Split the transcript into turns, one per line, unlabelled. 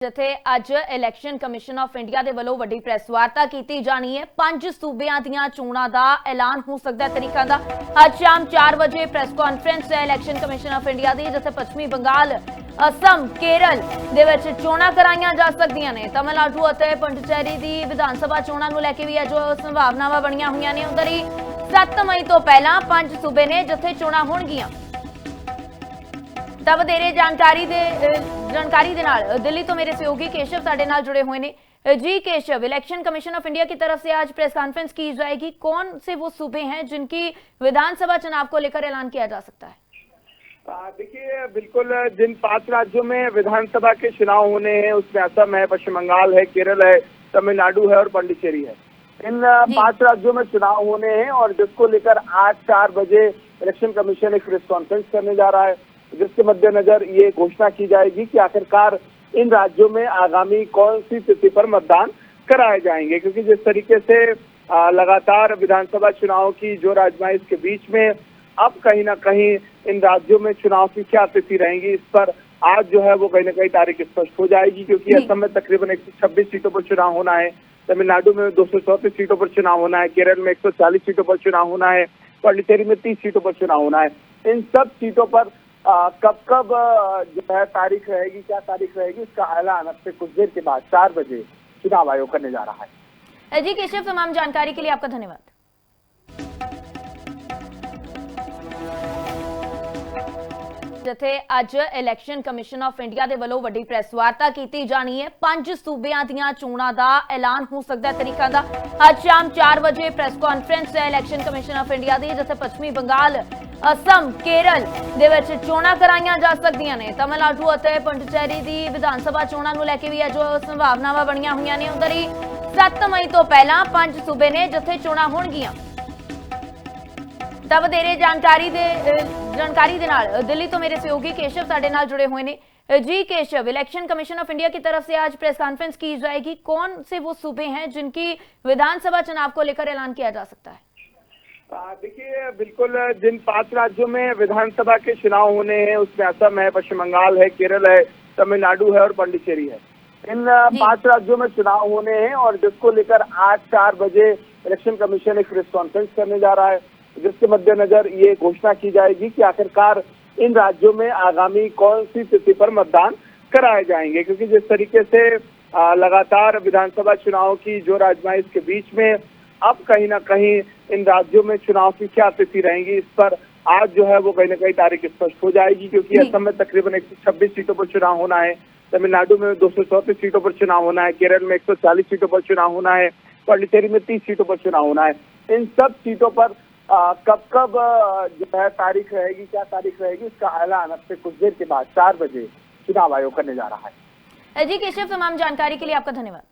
ਜਿੱਥੇ ਅੱਜ election commission of India ਦੇ ਵੱਲੋਂ ਵੱਡੀ ਪ੍ਰੈਸ ਵਾਰਤਾ ਕੀਤੀ ਜਾਣੀ ਹੈ। 5 ਸੂਬਿਆਂ ਦੀਆਂ ਚੋਣਾਂ ਦਾ ਐਲਾਨ ਹੋ ਸਕਦਾ ਹੈ ਤਰੀਕਾਂ ਦਾ। ਅੱਜ ਸ਼ਾਮ 4 ਵਜੇ ਪ੍ਰੈਸ ਕਾਨਫਰੰਸ ਹੈ ਇਲੈਕਸ਼ਨ ਕਮਿਸ਼ਨ ਆਫ ਇੰਡੀਆ ਦੀ, ਜਿੱਥੇ ਪੱਛਮੀ ਬੰਗਾਲ, असम, केरल ਦੇ ਵਿੱਚ ਚੋਣਾਂ ਕਰਾਈਆਂ ਜਾ ਸਕਦੀਆਂ ਨੇ। ਤਮਿਲਨਾਡੂ ਅਤੇ ਪੁਡੁਚੇਰੀ ਦੀ ਵਿਧਾਨ ਸਭਾ ਚੋਣਾਂ ਨੂੰ ਲੈ ਕੇ ਵੀ ਹੈ ਜੋ ਸੰਭਾਵਨਾਵਾਂ ਬਣੀਆਂ ਹੋਈਆਂ ਨੇ। ਉਧਰ ਹੀ 7 ਮਈ ਤੋਂ ਪਹਿਲਾਂ 5 ਸੂਬੇ ਨੇ ਜਿੱਥੇ ਚੋਣਾਂ ਹੋਣਗੀਆਂ। ਤਾਂ ਵਧੇਰੇ ਜਾਣਕਾਰੀ ਦੇ ਨਾਲ दिल्ली तो मेरे सहयोगी केशव साडे नाल जुड़े हुए ने। Ji Keshav, election commission of India की तरफ से आज प्रेस कॉन्फ्रेंस की जाएगी, कौन से वो सूबे हैं जिनकी विधानसभा चुनाव को लेकर ऐलान किया जा सकता है?
देखिए, बिल्कुल जिन 5 राज्यों में विधानसभा के चुनाव होने हैं उसमें असम है, पश्चिम बंगाल है, केरल है, तमिलनाडु है और पुडुचेरी है। इन 5 राज्यों में चुनाव होने हैं और जिसको लेकर आज 4 बजे इलेक्शन कमीशन एक प्रेस कॉन्फ्रेंस करने जा रहा है, जिसके मद्देनजर ये घोषणा की जाएगी कि आखिरकार इन राज्यों में आगामी कौन सी तिथि पर मतदान कराए जाएंगे। क्योंकि जिस तरीके से लगातार विधानसभा चुनाव की जो आजमाइश के बीच में अब कहीं ना कहीं इन राज्यों में चुनाव की क्या तिथि रहेंगी, इस पर आज जो है वो कहीं ना कहीं तारीख स्पष्ट हो जाएगी। क्योंकि असम में तकरीबन 126 सीटों पर चुनाव होना है, तमिलनाडु में 234 सीटों पर चुनाव होना है, केरल में 140 सीटों पर चुनाव होना है, पुडुचेरी में 30 सीटों पर चुनाव होना है। इन सब सीटों पर कब जो है तारीख रहेगी, क्या तारीख रहेगी, इसका ऐलान अब से कुछ देर के बाद 4 बजे चुनाव आयोग करने जा रहा है।
जी केशव, तमाम जानकारी के लिए आपका धन्यवाद। ਜਿੱਥੇ ਅੱਜ ਇਲੈਕਸ਼ਨ ਕਮਿਸ਼ਨ ਆਫ ਇੰਡੀਆ ਦੇ ਵੱਲੋਂ ਵੱਡੀ ਪ੍ਰੈਸ ਵਾਰਤਾ ਕੀਤੀ ਜਾਣੀ ਹੈ। 5 ਸੂਬਿਆਂ ਦੀਆਂ ਚੋਣਾਂ ਦਾ ਐਲਾਨ ਹੋ ਸਕਦਾ ਹੈ ਤਰੀਕਾਂ ਦਾ। ਅੱਜ ਸ਼ਾਮ 4 ਵਜੇ ਪ੍ਰੈਸ ਕਾਨਫਰੰਸ ਹੈ ਇਲੈਕਸ਼ਨ ਕਮਿਸ਼ਨ ਆਫ ਇੰਡੀਆ ਦੀ, ਜਿੱਥੇ ਪੱਛਮੀ ਬੰਗਾਲ, असम, केरल ਦੇ ਵਿੱਚ ਚੋਣਾਂ ਕਰਾਈਆਂ ਜਾ ਸਕਦੀਆਂ ਨੇ। ਤਮਿਲਨਾਡੂ ਅਤੇ ਪੁਡੁਚੇਰੀ ਦੀ ਵਿਧਾਨ ਸਭਾ ਚੋਣਾਂ ਨੂੰ ਲੈ ਕੇ ਵੀ ਹੈ ਜੋ ਸੰਭਾਵਨਾਵਾਂ ਬਣੀਆਂ ਹੋਈਆਂ ਨੇ। ਉਧਰ ਹੀ 7 ਮਈ ਤੋਂ ਪਹਿਲਾਂ 5 ਸੂਬੇ ਨੇ ਜਿੱਥੇ ਚੋਣਾਂ ਹੋਣਗੀਆਂ। ਤਾਂ ਵਧੇਰੇ ਜਾਣਕਾਰੀ ਦੇ ਨਾਲ दिल्ली तो मेरे सहयोगी केशव साडे नाल जुड़े हुए ने। Ji Keshav, election commission of India की तरफ से आज प्रेस कॉन्फ्रेंस की जाएगी, कौन से वो सूबे हैं जिनकी विधानसभा चुनाव को लेकर ऐलान किया जा सकता है?
देखिए, बिल्कुल जिन 5 राज्यों में विधानसभा के चुनाव होने हैं उसमें असम है, पश्चिम बंगाल है, केरल है, तमिलनाडु है और पुडुचेरी है। इन 5 राज्यों में चुनाव होने हैं और जिसको लेकर आज 4 बजे इलेक्शन कमीशन एक प्रेस कॉन्फ्रेंस करने जा रहा है, जिसके मद्देनजर ये घोषणा की जाएगी कि आखिरकार इन राज्यों में आगामी कौन सी तिथि पर मतदान कराए जाएंगे। क्योंकि जिस तरीके से लगातार विधानसभा चुनाव की जो आजमाइश के बीच में अब कहीं ना कहीं इन राज्यों में चुनाव की क्या तिथि रहेंगी, इस पर आज जो है वो कहीं ना कहीं तारीख स्पष्ट हो जाएगी। क्योंकि असम में तकरीबन 126 सीटों पर चुनाव होना है, तमिलनाडु में 234 सीटों पर चुनाव होना है, केरल में 140 सीटों पर चुनाव होना है, पुडुचेरी में 30 सीटों पर चुनाव होना है। इन सब सीटों पर कब जो है तारीख रहेगी, क्या तारीख रहेगी, इसका ऐलान अब से कुछ देर के बाद 4 बजे चुनाव आयोग करने जा रहा है।
जी केशव, तमाम जानकारी के लिए आपका धन्यवाद।